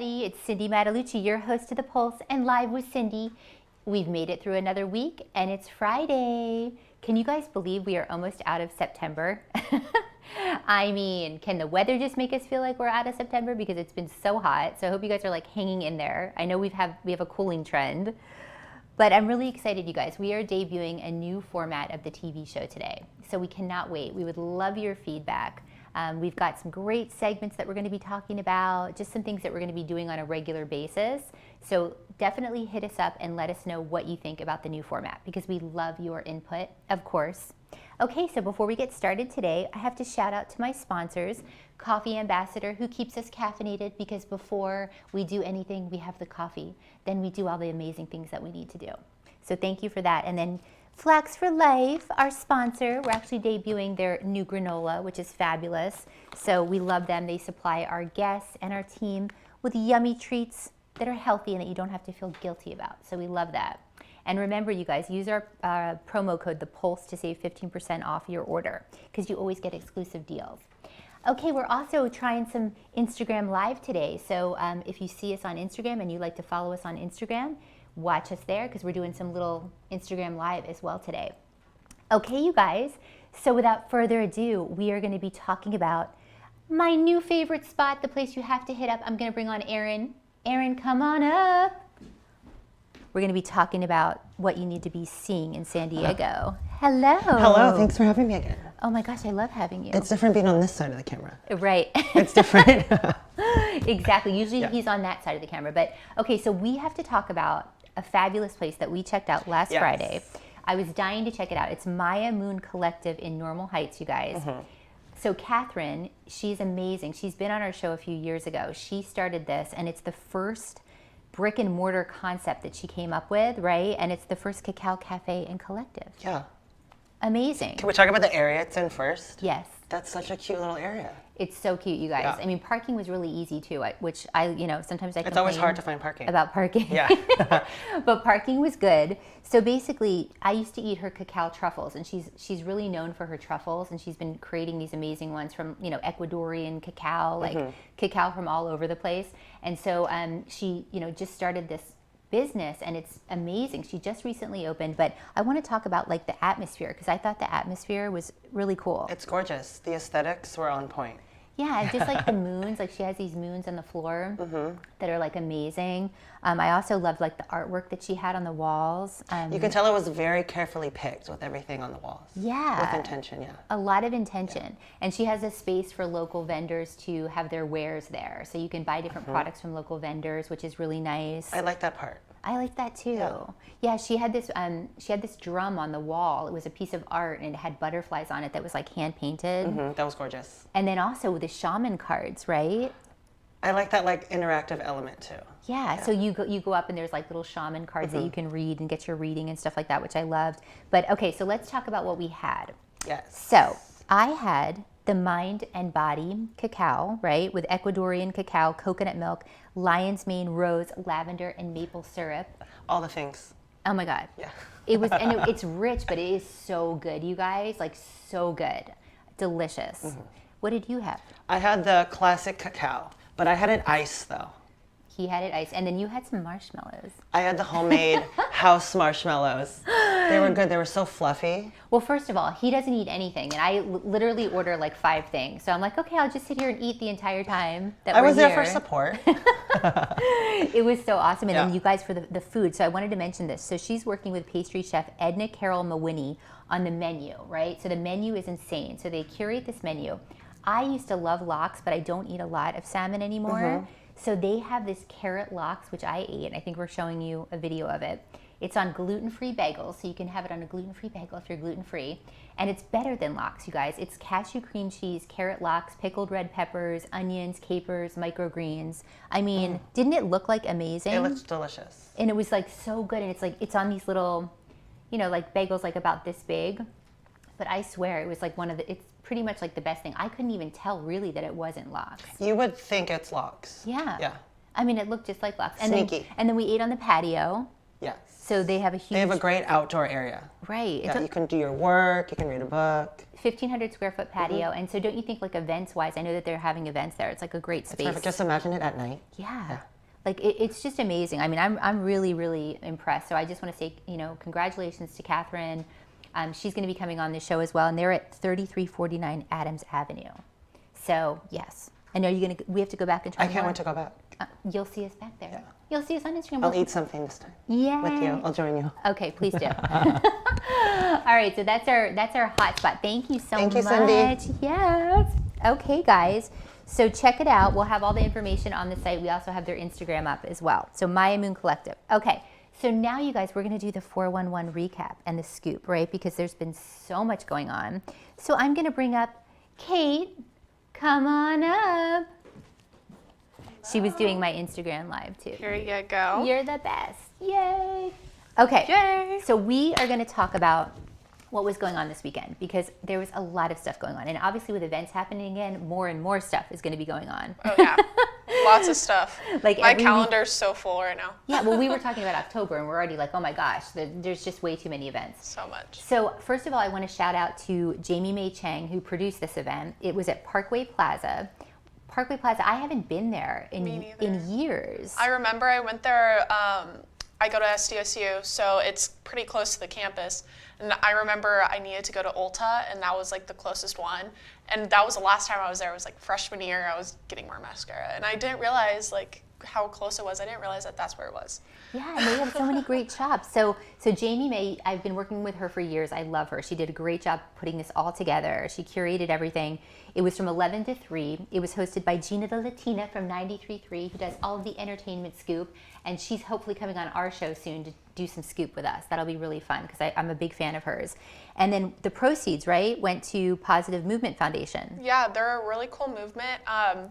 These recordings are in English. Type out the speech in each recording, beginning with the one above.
everybody. It's Cindy Matalucci, your host of The Pulse and Live with Cindy. We've made it through another week and it's Friday. Can you guys believe we are almost out of September? I mean, can the weather just make us feel like we're out of September because it's been so hot? So I hope you guys are like hanging in there. I know we have a cooling trend, but I'm really excited, you guys. We are debuting a new format of the TV show today. So we cannot wait. We would love your feedback. We've got some great segments that we're going to be talking about, just some things that we're going to be doing on a regular basis. So definitely hit us up and let us know what you think about the new format because we love your input, of course. Okay, so before we get started today, I have to shout out to my sponsors, Coffee Ambassador, who keeps us caffeinated because before we do anything, we have the coffee. Then we do all the amazing things that we need to do. So thank you for that. And then Flax for Life, our sponsor. We're actually debuting their new granola, which is fabulous. So we love them. They supply our guests and our team with yummy treats that are healthy and that you don't have to feel guilty about. So we love that. And remember, you guys, use our promo code ThePulse to save 15% off your order because you always get exclusive deals. Okay, we're also trying some Instagram Live today. So if you see us on Instagram and you'd like to follow us on Instagram, watch us there because we're doing some little Instagram Live as well today. Okay, you guys, so without further ado, we are going to be talking about my new favorite spot, the place you have to hit up. I'm going to bring on Erin. Erin, come on up. We're going to be talking about what you need to be seeing in San Diego. Hello. Hello, thanks for having me again. Oh my gosh, I love having you. It's different being on this side of the camera. Right. It's different. Exactly. Usually he's on that side of the camera. But okay, so we have to talk about a fabulous place that we checked out last Friday. I was dying to check it out. It's Maya Moon Collective in Normal Heights, you guys. So Catherine, she's amazing. She's been on our show a few years ago. She started this, and it's the first brick and mortar concept that she came up with, right? And it's the first cacao cafe and collective. Yeah. Amazing. Can we talk about the area it's in first? Yes. That's such a cute little area. It's so cute, you guys. Yeah. I mean, parking was really easy too, which I sometimes I complain. It's always hard to find parking. About parking. Yeah. But parking was good. So basically, I used to eat her cacao truffles, and she's really known for her truffles, and she's been creating these amazing ones from Ecuadorian cacao, like cacao from all over the place. And so she just started this business, and it's amazing. She just recently opened, but I want to talk about like the atmosphere because I thought the atmosphere was really cool. It's gorgeous. The aesthetics were on point. Yeah, and just like the moons, like she has these moons on the floor that are like amazing. I also loved like the artwork that she had on the walls. You can tell it was very carefully picked with everything on the walls. Yeah. With intention, yeah. A lot of intention. Yeah. And she has a space for local vendors to have their wares there. So you can buy different products from local vendors, which is really nice. I like that part. I like that too. Yeah, she had this drum on the wall. It was a piece of art and it had butterflies on it that was like hand painted. That was gorgeous. And then also the shaman cards, right? I like that like interactive element too. Yeah, so you go up and there's like little shaman cards that you can read and get your reading and stuff like that, which I loved. But okay, so let's talk about what we had. Yes. So I had the Mind and Body cacao, right, with Ecuadorian cacao, coconut milk, lion's mane, rose, lavender, and maple syrup. All the things. Oh my God. Yeah. It's rich, but it is so good, you guys, like so good. Delicious. What did you have? I had the classic cacao, but I had it iced though. He had it iced, and then you had some marshmallows. I had the homemade house marshmallows. They were good. They were so fluffy. Well, first of all, he doesn't eat anything, and I literally order like 5 things. So I'm like, okay, I'll just sit here and eat the entire time that I we're was there here. for support. It was so awesome. And Yeah. then you guys for the food. So I wanted to mention this. So she's working with pastry chef Edna Carroll Mawhinney on the menu, right? So the menu is insane. So they curate this menu. I used to love lox, but I don't eat a lot of salmon anymore. So they have this carrot lox, which I ate. I think we're showing you a video of it. It's on gluten-free bagels, so you can have it on a gluten-free bagel if you're gluten-free. And it's better than lox, you guys. It's cashew cream cheese, carrot lox, pickled red peppers, onions, capers, microgreens. I mean, didn't it look like amazing? It looked delicious. And it was like so good. And it's like, it's on these little, like bagels like about this big. But I swear it was like it's pretty much like the best thing. I couldn't even tell really that it wasn't lox. You would think it's lox. Yeah. Yeah. I mean, it looked just like lox. And Sneaky. Then we ate on the patio. Yes. So they have a huge... They have a great outdoor area. Right. Yeah, you can do your work, you can read a book. 1,500 square foot patio. And so don't you think like events-wise, I know that they're having events there. It's like a great space. Perfect. Just imagine it at night. Yeah. Like it's just amazing. I mean, I'm really, really impressed. So I just want to say, you know, congratulations to Catherine. She's going to be coming on this show as well, and they're at 3349 Adams Avenue. So yes, and are you going to? We have to go back and try. I can't wait to go back. You'll see us back there. Yeah. You'll see us on Instagram. I'll eat something this time. Yeah. With you, I'll join you. Okay, please do. All right, so that's our hot spot. Thank you so much. Thank you, Cindy. Yes. Okay, guys. So check it out. We'll have all the information on the site. We also have their Instagram up as well. So Maya Moon Collective. Okay. So now, you guys, we're going to do the 411 recap and the scoop, right? Because there's been so much going on. So I'm going to bring up Kate. Come on up. She was doing my Instagram live too. Here you go. You're the best. Yay. Okay. Yay. So we are going to talk about what was going on this weekend, because there was a lot of stuff going on. And obviously with events happening again, more and more stuff is going to be going on. Oh yeah. Lots of stuff. Like my calendar's so full right now. Yeah, well, we were talking about October and we're already like, oh my gosh, there's just way too many events. So much. So first of all, I want to shout out to Jamie Mae Chang, who produced this event. It was at Parkway Plaza. Parkway Plaza, I haven't been there in years. I remember I went there, I go to SDSU, so it's pretty close to the campus. And I remember I needed to go to Ulta, and that was like the closest one. And that was the last time I was there. It was like freshman year, I was getting more mascara. And I didn't realize like how close it was. I didn't realize that that's where it was. Yeah, and they have so many great shops. So Jamie Mae, I've been working with her for years. I love her. She did a great job putting this all together. She curated everything. It was from 11 to 3. It was hosted by Gina the Latina from 93.3, who does all of the entertainment scoop. And she's hopefully coming on our show soon to do some scoop with us. That'll be really fun because I'm a big fan of hers. And then the proceeds, right, went to Positive Movement Foundation. Yeah, they're a really cool movement.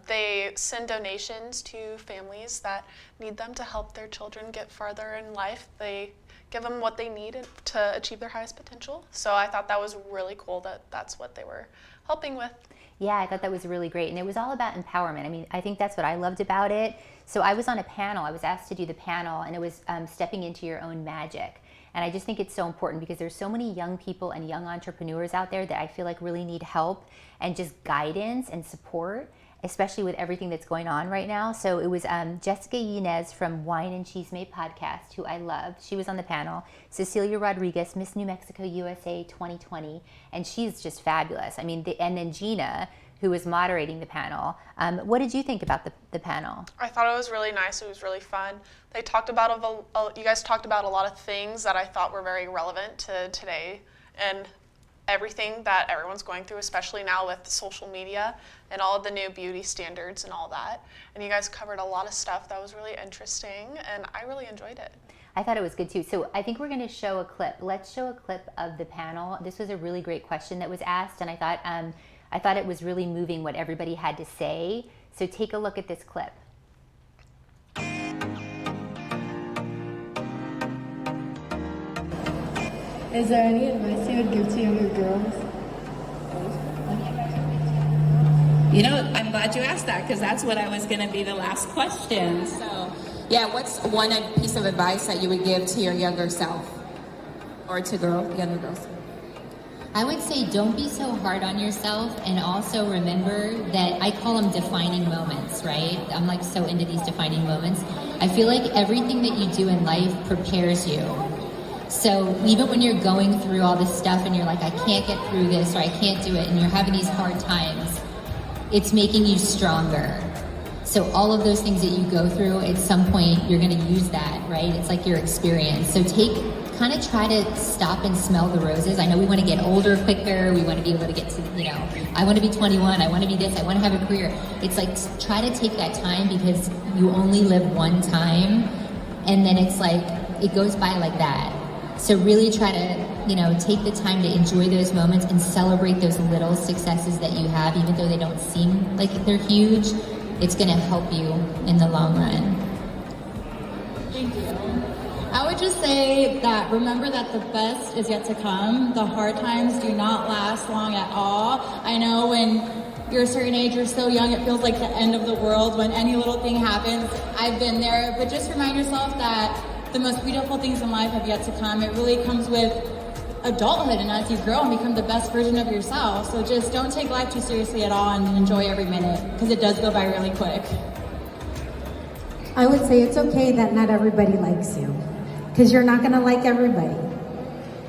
They send donations to families that need them to help their children get farther in life. They give them what they need to achieve their highest potential. So I thought that was really cool that that's what they were helping with. Yeah, I thought that was really great. And it was all about empowerment. I mean, I think that's what I loved about it. So I was on a panel. I was asked to do the panel, and it was stepping into your own magic. And I just think it's so important because there's so many young people and young entrepreneurs out there that I feel like really need help and just guidance and support, especially with everything that's going on right now. So it was Jessica Yanez from Wine and Cheese Made Podcast, who I loved. She was on the panel. Cecilia Rodriguez, Miss New Mexico USA 2020, and she's just fabulous. I mean, and then Gina, who was moderating the panel. What did you think about the panel? I thought it was really nice. It was really fun. They talked about you guys talked about a lot of things that I thought were very relevant to today and everything that everyone's going through, especially now with social media and all of the new beauty standards and all that. And you guys covered a lot of stuff that was really interesting, and I really enjoyed it. I thought it was good too. So I think we're going to show a clip. Let's show a clip of the panel. This was a really great question that was asked, and I thought it was really moving what everybody had to say. So take a look at this clip. Is there any advice you would give to younger girls? You know, I'm glad you asked that because that's what I was going to be the last question. So, yeah, what's one piece of advice that you would give to your younger self or to younger girls? I would say don't be so hard on yourself, and also remember that I call them defining moments, right? I'm like so into these defining moments. I feel like everything that you do in life prepares you. So even when you're going through all this stuff and you're like, I can't get through this or I can't do it, and you're having these hard times, it's making you stronger. So all of those things that you go through, at some point you're gonna use that, right? It's like your experience. So kind of try to stop and smell the roses. I know we want to get older quicker. We want to be able to get to, I want to be 21. I want to be this. I want to have a career. It's like, try to take that time because you only live one time. And then it's like, it goes by like that. So really try to, take the time to enjoy those moments and celebrate those little successes that you have, even though they don't seem like they're huge. It's going to help you in the long run. Thank you. I would just say that remember that the best is yet to come. The hard times do not last long at all. I know when you're a certain age, you're so young, it feels like the end of the world when any little thing happens. I've been there, but just remind yourself that the most beautiful things in life have yet to come. It really comes with adulthood and as you grow and become the best version of yourself. So just don't take life too seriously at all and enjoy every minute because it does go by really quick. I would say it's okay that not everybody likes you, because you're not gonna like everybody.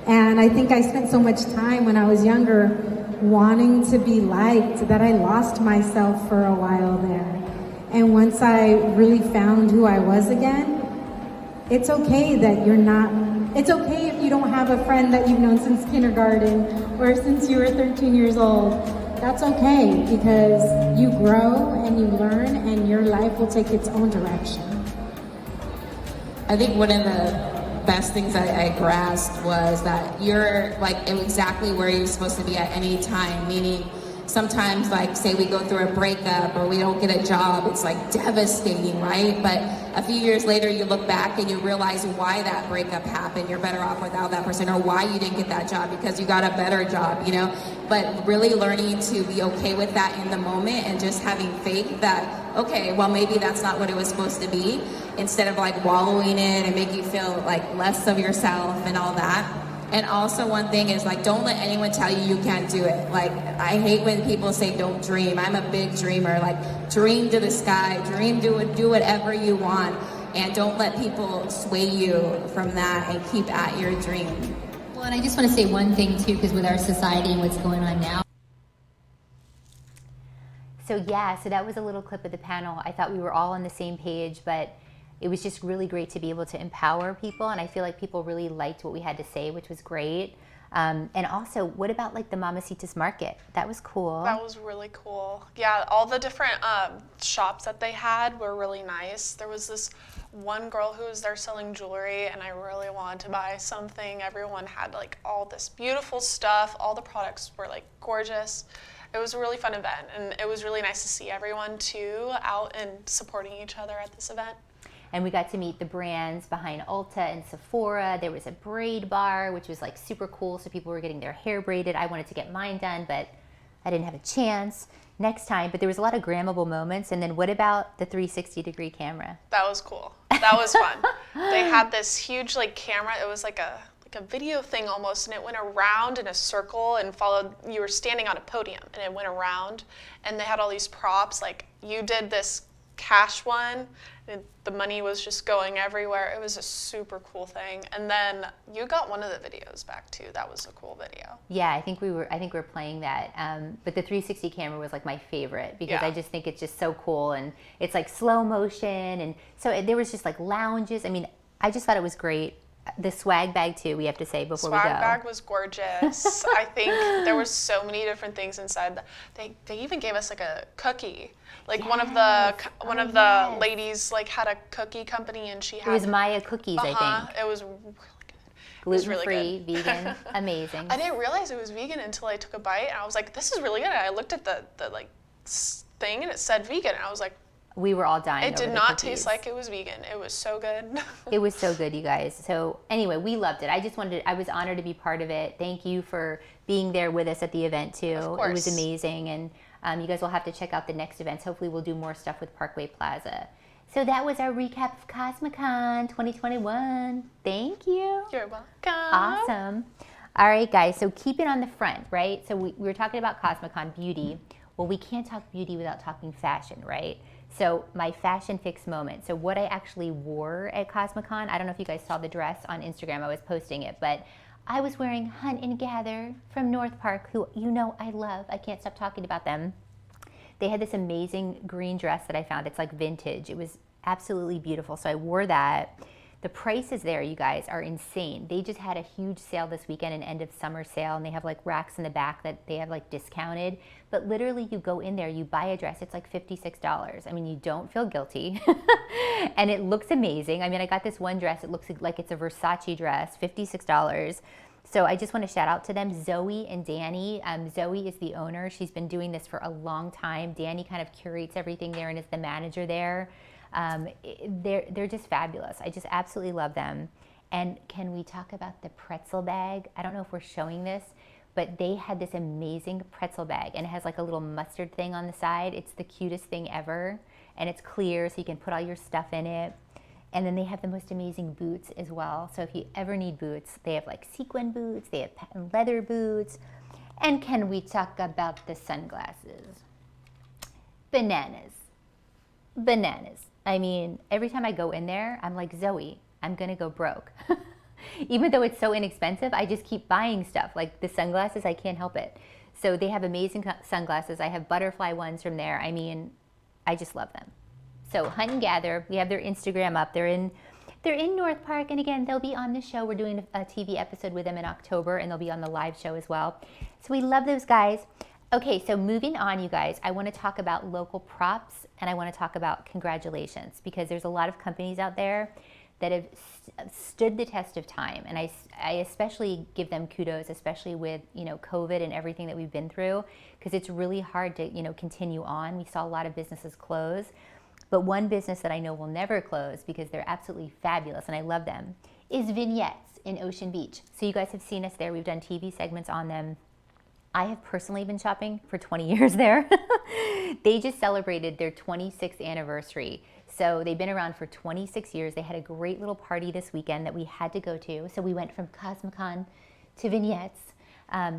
And I think I spent so much time when I was younger wanting to be liked that I lost myself for a while there. And once I really found who I was again, it's okay that you're not, it's okay if you don't have a friend that you've known since kindergarten or since you were 13 years old. That's okay, because you grow and you learn and your life will take its own direction. I think one of the best things I grasped was that you're like exactly where you're supposed to be at any time, meaning sometimes, like, say we go through a breakup or we don't get a job, it's like devastating, right? But a few years later, you look back and you realize why that breakup happened. You're better off without that person, or why you didn't get that job because you got a better job, you know? But really learning to be okay with that in the moment and just having faith that, okay, well, maybe that's not what it was supposed to be, instead of like wallowing in it and make you feel like less of yourself and all that. And also one thing is, like, don't let anyone tell you you can't do it. Like, I hate when people say don't dream. I'm a big dreamer. Like, dream to the sky, dream, do whatever you want, and don't let people sway you from that, and keep at your dream. Well, and I just want to say one thing too, because with our society and what's going on now. So yeah, so that was a little clip of the panel. I thought we were all on the same page, but it was just really great to be able to empower people, and I feel like people really liked what we had to say, which was great. And also, what about like the Mamacitas Market? That was cool. That was really cool. Yeah, all the different shops that they had were really nice. There was this one girl who was there selling jewelry, and I really wanted to buy something. Everyone had like all this beautiful stuff. All the products were like gorgeous. It was a really fun event, and it was really nice to see everyone too out and supporting each other at this event. And we got to meet the brands behind Ulta and Sephora. There was a braid bar, which was like super cool. So people were getting their hair braided. I wanted to get mine done, but I didn't have a chance. Next time, but there was a lot of grammable moments. And then what about the 360-degree camera? That was cool. That was fun. They had this huge like camera. It was like a video thing almost, and it went around in a circle and followed. You were standing on a podium, and it went around, and they had all these props. Like, you did this cash one, and the money was just going everywhere. It was a super cool thing. And then you got one of the videos back too. That was a cool video. Yeah, I think we were playing that. But the 360 camera was like my favorite, because I just think it's just so cool, and it's like slow motion, and so there was just like lounges. I mean, I just thought it was great. The swag bag too, we have to say before we go. Swag bag was gorgeous. I think there was so many different things inside. They even gave us like a cookie. Like, yes. one of the ladies like had a cookie company, and she had. It was Maya Cookies, I think. It was really good. Gluten-free, vegan, amazing. I didn't realize it was vegan until I took a bite, and I was like, this is really good. And I looked at the like thing, and it said vegan, and I was like, we were all dying. It did not taste like it was vegan. It was so good. It was so good, you guys. So anyway, we loved it. I was honored to be part of it. Thank you for being there with us at the event too. Of course. It was amazing. And you guys will have to check out the next events. Hopefully we'll do more stuff with Parkway Plaza. So that was our recap of CosmoCon 2021. Thank you. You're welcome. Awesome. All right, guys. So keep it on the front, right? So we were talking about CosmoCon beauty. Well, we can't talk beauty without talking fashion, right? So my fashion fix moment. So what I actually wore at CosmoCon, I don't know if you guys saw the dress on Instagram, I was posting it, but I was wearing Hunt and Gather from North Park, who you know I love. I can't stop talking about them. They had this amazing green dress that I found. It's like vintage. It was absolutely beautiful. So I wore that. The prices there, you guys, are insane. They just had a huge sale this weekend, an end of summer sale, and they have like racks in the back that they have like discounted. But literally you go in there, you buy a dress, it's like $56. I mean, you don't feel guilty. And it looks amazing. I mean, I got this one dress, it looks like it's a Versace dress, $56. So I just want to shout out to them, Zoe and Danny. Zoe is the owner. She's been doing this for a long time. Danny kind of curates everything there and is the manager there. They're just fabulous. I just absolutely love them. And can we talk about the pretzel bag? I don't know if we're showing this, but they had this amazing pretzel bag, and it has like a little mustard thing on the side. It's the cutest thing ever, and it's clear, so you can put all your stuff in it. And then they have the most amazing boots as well. So if you ever need boots, they have like sequin boots, they have patent leather boots. And can we talk about the sunglasses? Bananas. Bananas. I mean, every time I go in there, I'm like, Zoe, I'm gonna go broke. Even though it's so inexpensive, I just keep buying stuff. Like the sunglasses, I can't help it. So they have amazing sunglasses. I have butterfly ones from there. I mean, I just love them. So Hunt and Gather, we have their Instagram up. They're in North Park, and again, they'll be on the show. We're doing a TV episode with them in October, and they'll be on the live show as well. So we love those guys. Okay, so moving on, you guys, I want to talk about local props, and I want to talk about congratulations, because there's a lot of companies out there that have stood the test of time, and I especially give them kudos, especially with COVID and everything that we've been through, because it's really hard to continue on. We saw a lot of businesses close, but one business that I know will never close because they're absolutely fabulous and I love them is Vignettes in Ocean Beach. So you guys have seen us there. We've done TV segments on them. I have personally been shopping for 20 years there. They just celebrated their 26th anniversary. So they've been around for 26 years. They had a great little party this weekend that we had to go to. So we went from Cosmicon to Vignettes.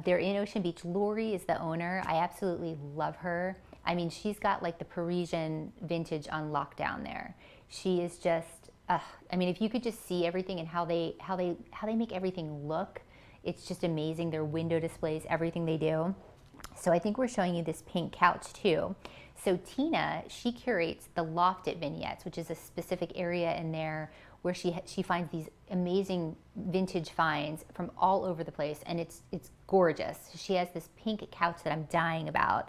They're in Ocean Beach. Lori is the owner. I absolutely love her. I mean, she's got like the Parisian vintage on lockdown there. She is just, I mean, if you could just see everything and how they make everything look, it's just amazing. Their window displays, everything they do. So I think we're showing you this pink couch too. So Tina, she curates the loft at Vignettes, which is a specific area in there where she finds these amazing vintage finds from all over the place, and it's gorgeous. She has this pink couch that I'm dying about.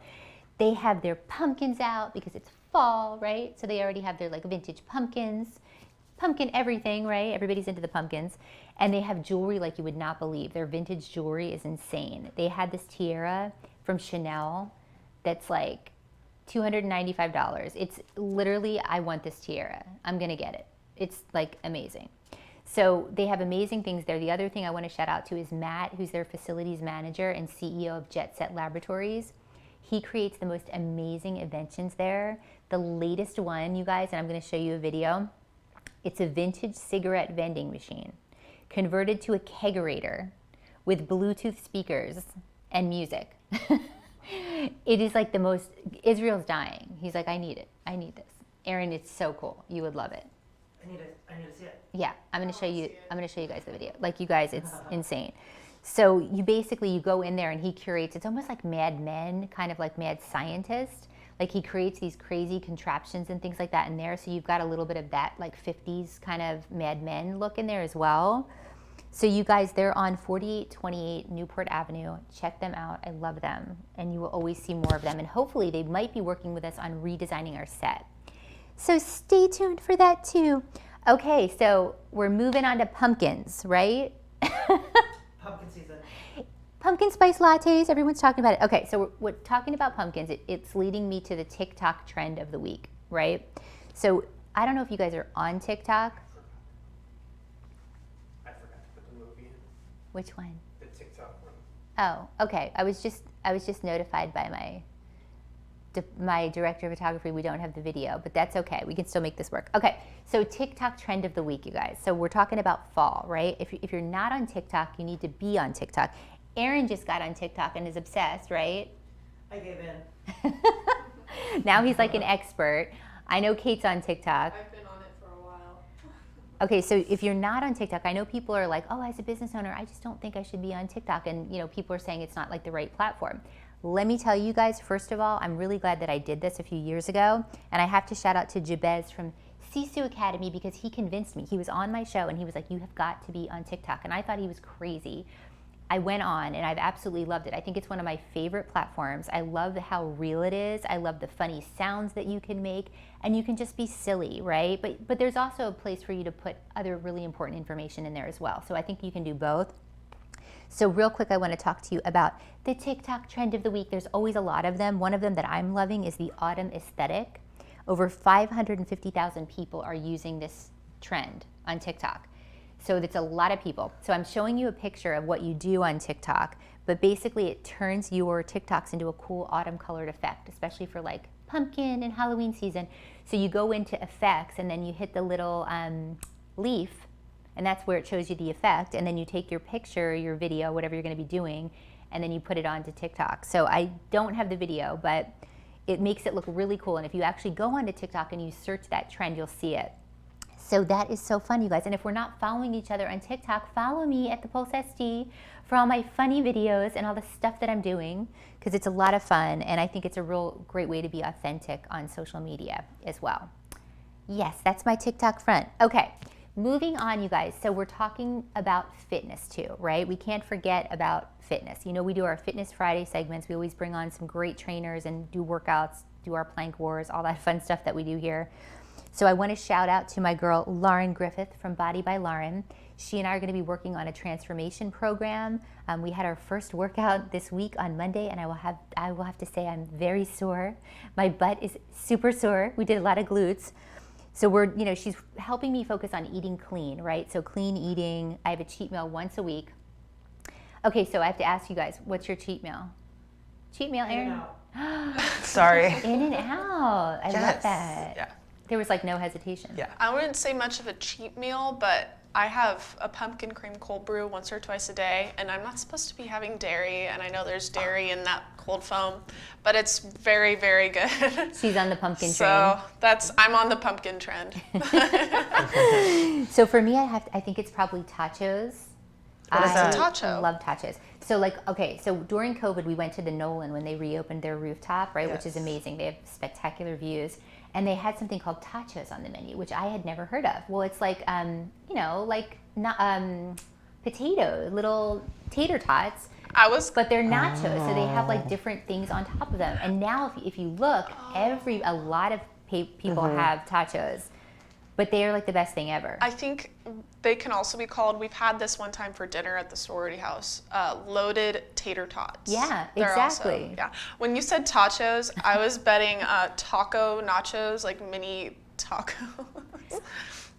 They have their pumpkins out because it's fall, right? So they already have their like vintage pumpkins, pumpkin everything, right? Everybody's into the pumpkins. And they have jewelry like you would not believe. Their vintage jewelry is insane. They had this tiara from Chanel that's like $295. It's literally, I want this tiara. I'm gonna get it. It's like amazing. So they have amazing things there. The other thing I want to shout out to is Matt, who's their facilities manager and CEO of Jet Set Laboratories. He creates the most amazing inventions there. The latest one, you guys, and I'm going to show you a video. It's a vintage cigarette vending machine converted to a kegerator with Bluetooth speakers and music. It is like the most, Israel's dying. He's like, I need it. I need this. Aaron, it's so cool. You would love it. I need to see it. Yeah, I'm going to show you guys the video. Like, you guys, it's insane. So you go in there and he curates, it's almost like Mad Men, kind of like Mad Scientist. Like he creates these crazy contraptions and things like that in there. So you've got a little bit of that like 50s kind of Mad Men look in there as well. So you guys, they're on 4828 Newport Avenue. Check them out. I love them. And you will always see more of them. And hopefully they might be working with us on redesigning our set. So stay tuned for that too. Okay, so we're moving on to pumpkins, right? Pumpkin season. Pumpkin spice lattes, everyone's talking about it. Okay, so we're talking about pumpkins. It's leading me to the TikTok trend of the week, right? So I don't know if you guys are on TikTok. I forgot to put the movie in. Which one? The TikTok one. Oh, okay. I was just notified by my director of photography. We don't have the video, but that's okay. We can still make this work. Okay, so TikTok trend of the week, you guys. So we're talking about fall, right? If you're not on TikTok, you need to be on TikTok. Aaron just got on TikTok and is obsessed, right? I gave in. Now he's like an expert. I know Kate's on TikTok. I've been on it for a while. Okay, so if you're not on TikTok, I know people are like, oh, as a business owner, I just don't think I should be on TikTok. And people are saying it's not like the right platform. Let me tell you guys, first of all, I'm really glad that I did this a few years ago. And I have to shout out to Jabez from Sisu Academy because he convinced me. He was on my show and he was like, you have got to be on TikTok. And I thought he was crazy. I went on and I've absolutely loved it. I think it's one of my favorite platforms. I love how real it is. I love the funny sounds that you can make, and you can just be silly, right? But there's also a place for you to put other really important information in there as well. So I think you can do both. So real quick, I want to talk to you about the TikTok trend of the week. There's always a lot of them. One of them that I'm loving is the autumn aesthetic. Over 550,000 people are using this trend on TikTok. So that's a lot of people. So I'm showing you a picture of what you do on TikTok, but basically it turns your TikToks into a cool autumn colored effect, especially for like pumpkin and Halloween season. So you go into effects and then you hit the little leaf, and that's where it shows you the effect, and then you take your picture, your video, whatever you're gonna be doing, and then you put it onto TikTok. So I don't have the video, but it makes it look really cool. And if you actually go onto TikTok and you search that trend, you'll see it. So that is so fun, you guys. And if we're not following each other on TikTok, follow me at the Pulse SD for all my funny videos and all the stuff that I'm doing, because it's a lot of fun. And I think it's a real great way to be authentic on social media as well. Yes, that's my TikTok front. Okay, moving on, you guys. So we're talking about fitness too, right? We can't forget about fitness. You know, we do our Fitness Friday segments. We always bring on some great trainers and do workouts, do our plank wars, all that fun stuff that we do here. So I want to shout out to my girl, Lauren Griffith from Body by Lauren. She and I are going to be working on a transformation program. We had our first workout this week on Monday, and I will have to say I'm very sore. My butt is super sore. We did a lot of glutes. So she's helping me focus on eating clean, right? So clean eating. I have a cheat meal once a week. Okay, so I have to ask you guys, what's your cheat meal? Cheat meal, Erin? Sorry. In and out. I love that. Yeah. There was like no hesitation. Yeah. I wouldn't say much of a cheat meal, but I have a pumpkin cream cold brew once or twice a day, and I'm not supposed to be having dairy, and I know there's dairy in that cold foam, but it's very, very good. She's on the pumpkin So I'm on the pumpkin trend. train. So for me, I think it's probably tachos. What is that? Tacho? I love tachos. So so during COVID, we went to the Nolan when they reopened their rooftop, right? Which is amazing. They have spectacular views. And they had something called tachos on the menu, which I had never heard of. Well, it's like, potato, little tater tots, but they're nachos. So they have like different things on top of them. And now if you look, a lot of people have tachos, but they are like the best thing ever. I think they can also be called, we've had this one time for dinner at the sorority house, loaded tater tots. Yeah, They're exactly. Also, yeah. When you said tachos, I was betting taco nachos, like mini tacos.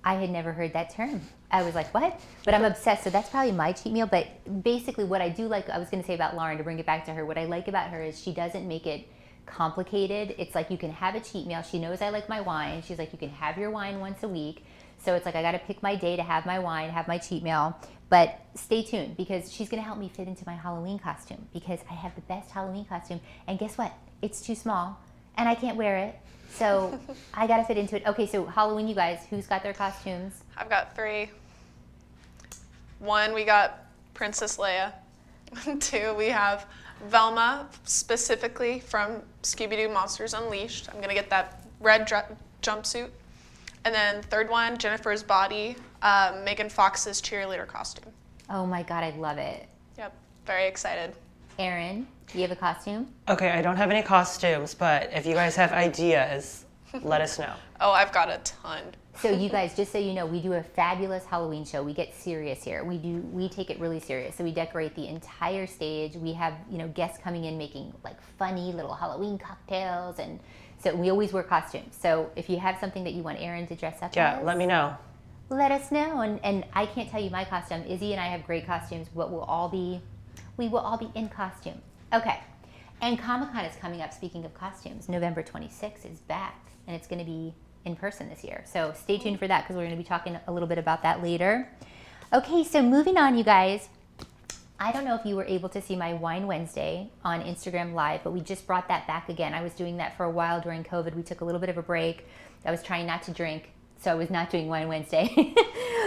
I had never heard that term. I was like, what? But I'm obsessed. So that's probably my cheat meal. But basically what I do like, I was going to say about Lauren, to bring it back to her, what I like about her is she doesn't make it complicated. It's like you can have a cheat meal. She knows I like my wine. She's like, you can have your wine once a week. So it's like I got to pick my day to have my wine, have my cheat meal. But stay tuned, because she's going to help me fit into my Halloween costume, because I have the best Halloween costume. And guess what? It's too small and I can't wear it. So I got to fit into it. Okay, so Halloween, you guys, who's got their costumes? I've got 3. 1, we got Princess Leia. 2, we have Velma, specifically from Scooby-Doo Monsters Unleashed. I'm going to get that red jumpsuit. And then 3rd one, Jennifer's Body, Megan Fox's cheerleader costume. Oh my God, I love it. Yep, very excited. Erin, do you have a costume? Okay, I don't have any costumes, but if you guys have ideas, let us know. Oh, I've got a ton. So you guys, just so you know, we do a fabulous Halloween show. We get serious here. We take it really serious. So we decorate the entire stage. We have, guests coming in making like funny little Halloween cocktails, and so we always wear costumes. So if you have something that you want Erin to dress up as, let me know. Let us know. And I can't tell you my costume. Izzy and I have great costumes, but we will all be in costume. Okay. And Comic-Con is coming up. Speaking of costumes, November 26th is back, and it's going to be in person this year. So stay tuned for that, because we're going to be talking a little bit about that later. Okay, so moving on, you guys. I don't know if you were able to see my Wine Wednesday on Instagram Live, but we just brought that back again. I was doing that for a while during COVID. We took a little bit of a break. I was trying not to drink, so I was not doing Wine Wednesday.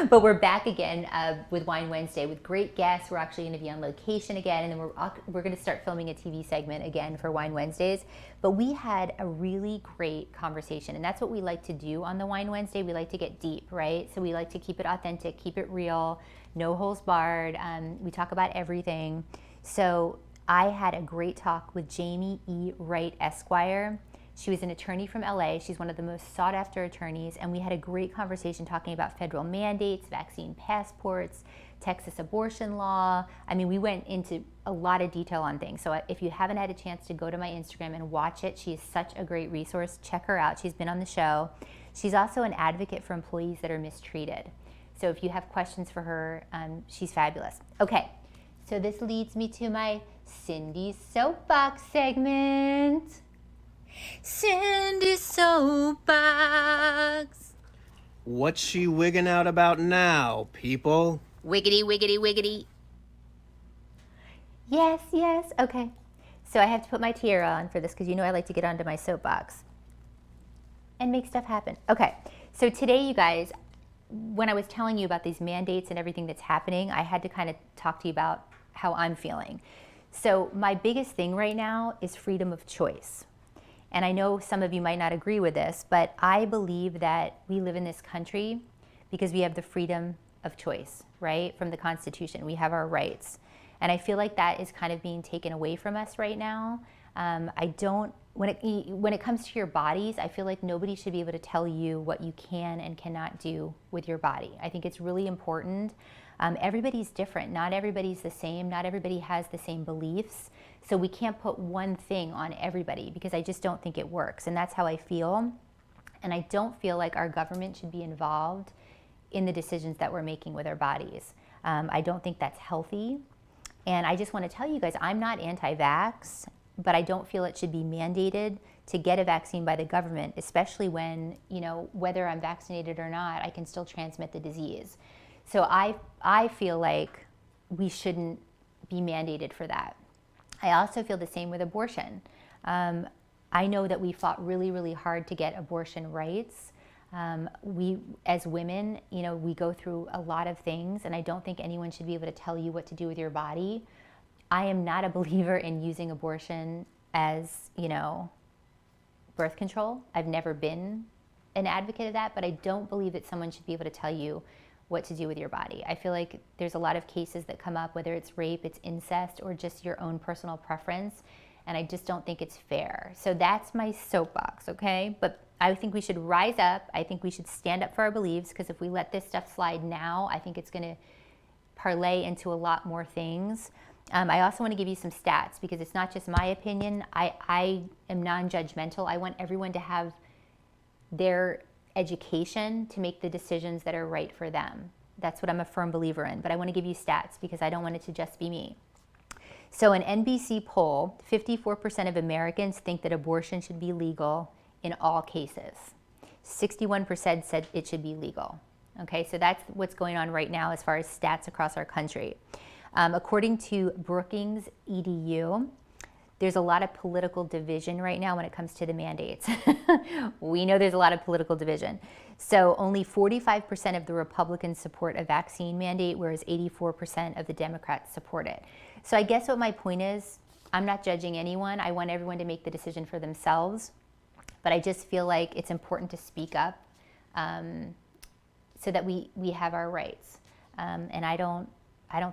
But we're back again with Wine Wednesday with great guests. We're actually going to be on location again, and then we're going to start filming a TV segment again for Wine Wednesdays. But we had a really great conversation, and that's what we like to do on the Wine Wednesday. We like to get deep, right? So we like to keep it authentic, keep it real, no holes barred. We talk about everything. So I had a great talk with Jamie E. Wright, Esquire. She was an attorney from LA. She's one of the most sought after attorneys, and we had a great conversation talking about federal mandates, vaccine passports, Texas abortion law. I mean, we went into a lot of detail on things. So if you haven't had a chance to go to my Instagram and watch it, she is such a great resource. Check her out. She's been on the show. She's also an advocate for employees that are mistreated. So if you have questions for her, she's fabulous. Okay, so this leads me to my Cindy's Soapbox segment. Cindy's Soapbox. What's she wigging out about now, people? Wiggity, wiggity, wiggity. Yes, yes, okay. So I have to put my tiara on for this because you know I like to get onto my soapbox and make stuff happen. Okay, so today, you guys, when I was telling you about these mandates and everything that's happening, I had to kind of talk to you about how I'm feeling. So my biggest thing right now is freedom of choice. And I know some of you might not agree with this, but I believe that we live in this country because we have the freedom of choice, right? From the Constitution, we have our rights. And I feel like that is kind of being taken away from us right now. When it comes to your bodies, I feel like nobody should be able to tell you what you can and cannot do with your body. I think it's really important. Everybody's different. Not everybody's the same. Not everybody has the same beliefs. So we can't put one thing on everybody because I just don't think it works. And that's how I feel. And I don't feel like our government should be involved in the decisions that we're making with our bodies. I don't think that's healthy. And I just want to tell you guys, I'm not anti-vax, but I don't feel it should be mandated to get a vaccine by the government, especially when, whether I'm vaccinated or not, I can still transmit the disease. So I feel like we shouldn't be mandated for that. I also feel the same with abortion. I know that we fought really, really hard to get abortion rights. We, as women, we go through a lot of things, and I don't think anyone should be able to tell you what to do with your body. I am not a believer in using abortion as, birth control. I've never been an advocate of that, but I don't believe that someone should be able to tell you what to do with your body. I feel like there's a lot of cases that come up, whether it's rape, it's incest, or just your own personal preference, and I just don't think it's fair. So that's my soapbox, okay? But I think we should rise up. I think we should stand up for our beliefs, because if we let this stuff slide now, I think it's going to parlay into a lot more things. I also want to give you some stats, because it's not just my opinion. I am non-judgmental. I want everyone to have their education to make the decisions that are right for them. That's what I'm a firm believer in. But I want to give you stats because I don't want it to just be me. So an NBC poll, 54% of Americans think that abortion should be legal in all cases. 61% said it should be legal. Okay, so that's what's going on right now as far as stats across our country. According to Brookings EDU, there's a lot of political division right now when it comes to the mandates. We know there's a lot of political division. So only 45% of the Republicans support a vaccine mandate, whereas 84% of the Democrats support it. So I guess what my point is, I'm not judging anyone. I want everyone to make the decision for themselves. But I just feel like it's important to speak up so that we have our rights. And I don't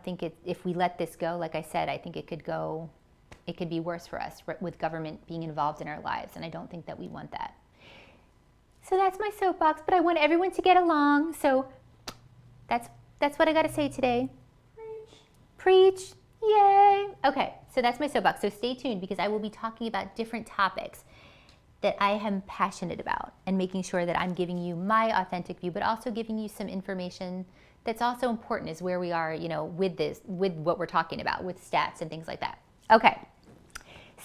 think if we let this go, like I said, I think it could be worse for us with government being involved in our lives, and I don't think that we want that. So that's my soapbox, but I want everyone to get along, so that's what I got to say today. Preach. Yay! Okay, so that's my soapbox. So stay tuned, because I will be talking about different topics that I am passionate about, and making sure that I'm giving you my authentic view, but also giving you some information that's also important, is where we are, with what we're talking about, with stats and things like that. Okay.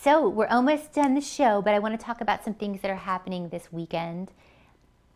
So we're almost done the show, but I want to talk about some things that are happening this weekend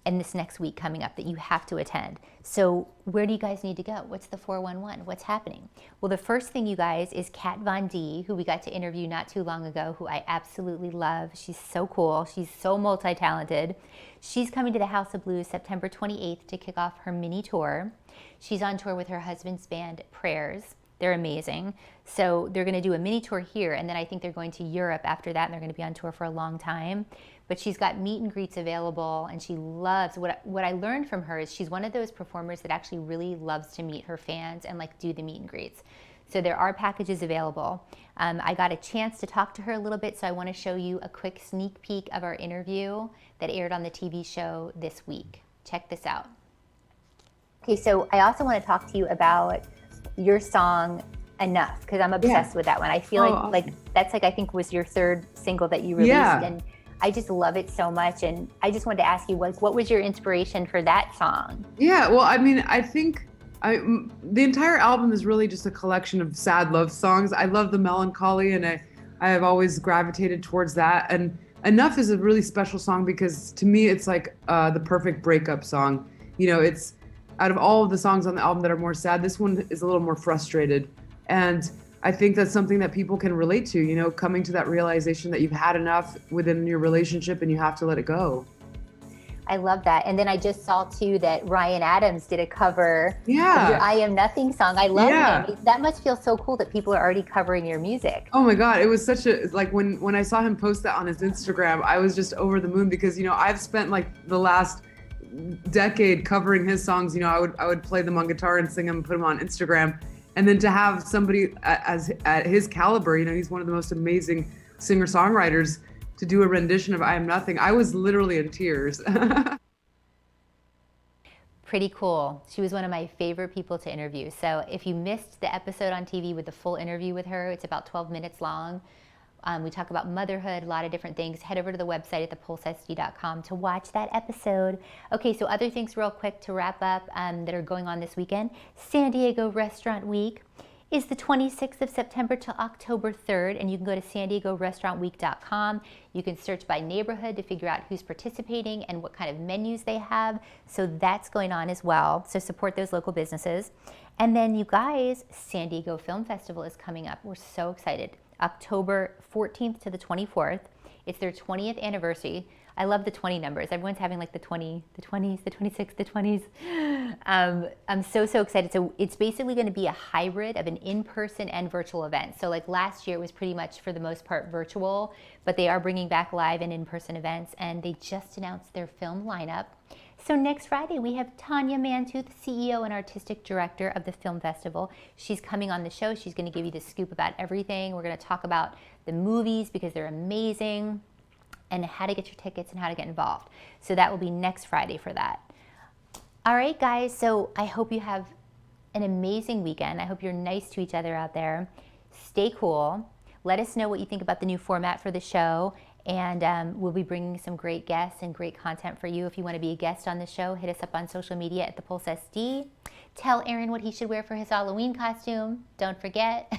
and this next week coming up that you have to attend. So where do you guys need to go? What's the 411? What's happening? Well, the first thing, you guys, is Kat Von D, who we got to interview not too long ago, who I absolutely love. She's so cool. She's so multi-talented. She's coming to the House of Blues September 28th to kick off her mini tour. She's on tour with her husband's band, Prayers. They're amazing. So they're going to do a mini tour here, and then I think they're going to Europe after that, and they're going to be on tour for a long time. But she's got meet and greets available, and she loves, what I learned from her is she's one of those performers that actually really loves to meet her fans and do the meet and greets. So there are packages available. I got a chance to talk to her a little bit, so I want to show you a quick sneak peek of our interview that aired on the TV show this week. Check this out. Okay, so I also want to talk to you about your song Enough, because I'm obsessed with that one. I feel like that's I think was your third single that you released, and I just love it so much. And I just wanted to ask you, what was your inspiration for that song? Yeah, well, I mean, I think the entire album is really just a collection of sad love songs. I love the melancholy, and I have always gravitated towards that. And Enough is a really special song because to me, it's like the perfect breakup song. It's out of all of the songs on the album that are more sad, this one is a little more frustrated. And I think that's something that people can relate to, you know, coming to that realization that you've had enough within your relationship and you have to let it go. I love that. And then I just saw too that Ryan Adams did a cover of your I Am Nothing song. I love him. That must feel so cool that people are already covering your music. Oh my God, it was such a, like when I saw him post that on his Instagram, I was just over the moon because, you know, I've spent like the last decade covering his songs. You know, I would play them on guitar and sing them and put them on Instagram. And then to have somebody at his caliber, you know, he's one of the most amazing singer-songwriters, to do a rendition of I Am Nothing. I was literally in tears. Pretty cool. She was one of my favorite people to interview. So if you missed the episode on TV with the full interview with her, it's about 12 minutes long. We talk about motherhood, a lot of different things. Head over to the website at thepulsesd.com to watch that episode. Okay, so other things real quick to wrap up that are going on this weekend. San Diego Restaurant Week is the 26th of September to October 3rd, and you can go to sandiegorestaurantweek.com. You can search by neighborhood to figure out who's participating and what kind of menus they have. So that's going on as well. So support those local businesses. And then you guys, San Diego Film Festival is coming up. We're so excited. October 14th to the 24th. It's their 20th anniversary. I love the 20 numbers. Everyone's having like the 20, the 20s, the 26, the 20s. I'm so excited. So it's basically going to be a hybrid of an in-person and virtual event. So like last year it was pretty much for the most part virtual, but they are bringing back live and in-person events, and they just announced their film lineup. So next Friday we have Tanya Mantooth, CEO and Artistic Director of the Film Festival. She's coming on the show. She's going to give you the scoop about everything. We're going to talk about the movies because they're amazing, and how to get your tickets and how to get involved. So that will be next Friday for that. All right, guys, so I hope you have an amazing weekend. I hope you're nice to each other out there. Stay cool. Let us know what you think about the new format for the show, and we'll be bringing some great guests and great content for you. If you want to be a guest on the show, hit us up on social media at The Pulse SD. Tell Aaron what he should wear for his Halloween costume. Don't forget.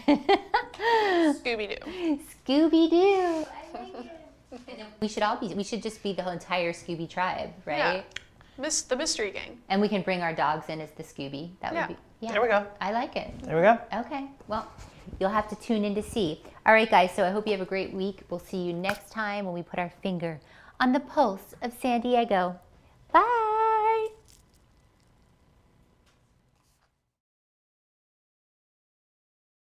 Scooby-Doo. Scooby-Doo. I like it. And then we should just be the whole entire Scooby tribe, right? Yeah. The mystery gang. And we can bring our dogs in as the Scooby. That would be, There we go. I like it. There we go. Okay, well, you'll have to tune in to see. All right, guys, so I hope you have a great week. We'll see you next time when we put our finger on the pulse of San Diego.